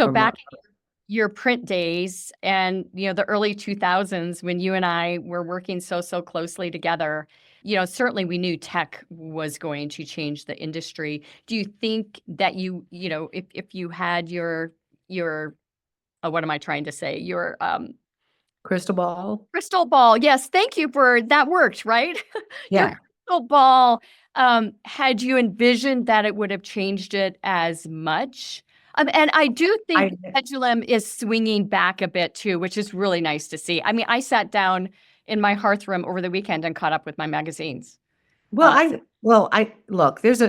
So or more. back in your print days and, the early 2000s when you and I were working so closely together, certainly we knew tech was going to change the industry. Do you think that if you had your what am I trying to say? Your Crystal ball? crystal ball. Yes, thank you for that worked, right? Your Yeah. crystal ball, had you envisioned that it would have changed it as much? And I do think I the pendulum is swinging back a bit too, which is really nice to see. I mean, I sat down in my hearth room over the weekend and caught up with my magazines. well, Uh, I look, there's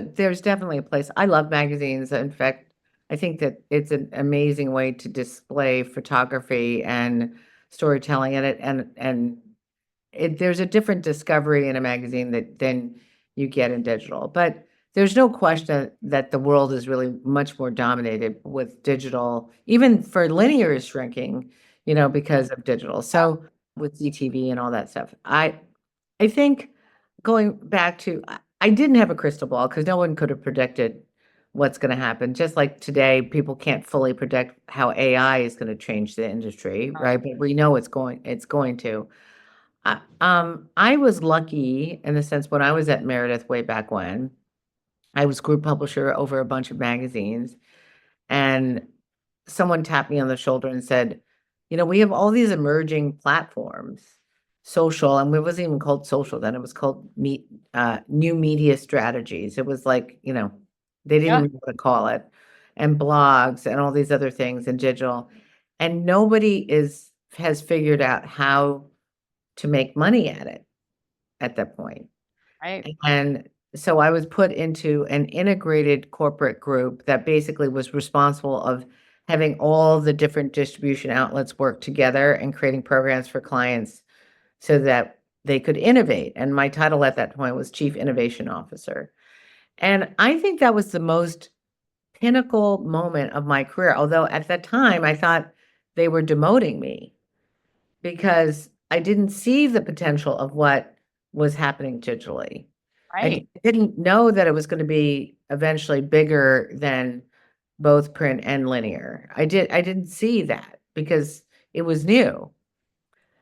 definitely a place. I love magazines. In fact, I think that it's an amazing way to display photography and storytelling in it, and there's a different discovery in a magazine that than you get in digital. But there's no question that the world is really much more dominated with digital. Even for linear is shrinking, because of digital. So with CTV and all that stuff, I think going back to, I didn't have a crystal ball because no one could have predicted what's going to happen. Just like today, people can't fully predict how AI is going to change the industry, right? But we know it's going to. I was lucky in the sense when I was at Meredith way back when, I was group publisher over a bunch of magazines, and someone tapped me on the shoulder and said, we have all these emerging platforms, social, and it wasn't even called social then, it was called new media strategies. It was like, they didn't yeah, even know what to call it, and blogs and all these other things and digital. And nobody has figured out how to make money at it at that point. right. And so I was put into an integrated corporate group that basically was responsible of having all the different distribution outlets work together and creating programs for clients so that they could innovate. And my title at that point was Chief Innovation Officer. And I think that was the most pinnacle moment of my career. Although at that time I thought they were demoting me because I didn't see the potential of what was happening digitally. Right. Didn't know that it was going to be eventually bigger than both print and linear. I didn't see that because it was new.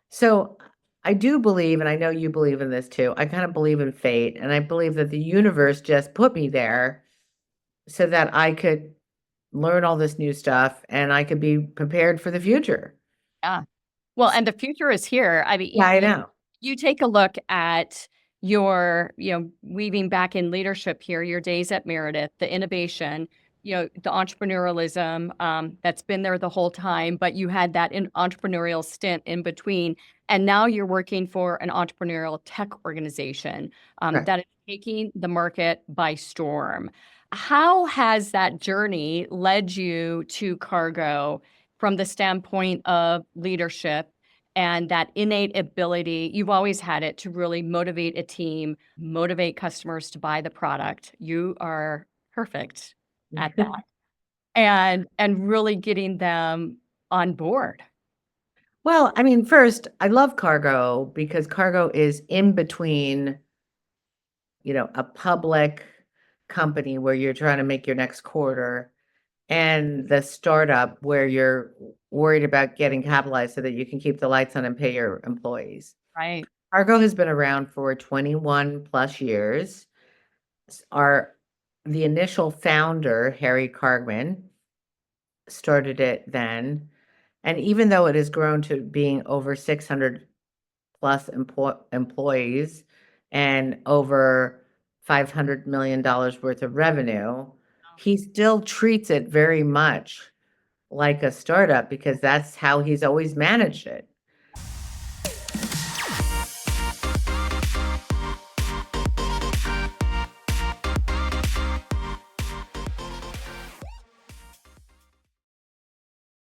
So I do believe, and I know you believe in this too, I kind of believe in fate, and I believe that the universe just put me there so that I could learn all this new stuff and I could be prepared for the future. Yeah. Well, and the future is here. I mean, Yeah, I know. you take a look at your, weaving back in leadership here, your days at Meredith, the innovation, the entrepreneurialism, that's been there the whole time, but you had that entrepreneurial stint in between. And now you're working for an entrepreneurial tech organization Right. that is taking the market by storm. How has that journey led you to Cargo from the standpoint of leadership and that innate ability? You've always had it to really motivate a team, motivate customers to buy the product. You are perfect at that. And really getting them on board. Well, I mean, first, I love cargo because cargo is in between, a public company where you're trying to make your next quarter and the startup where you're worried about getting capitalized so that you can keep the lights on and pay your employees. Right. Cargo has been around for 21 plus years. The initial founder, Harry Cargman, started it then. And even though it has grown to being over 600 plus employees and over $500 million worth of revenue, he still treats it very much like a startup because that's how he's always managed it.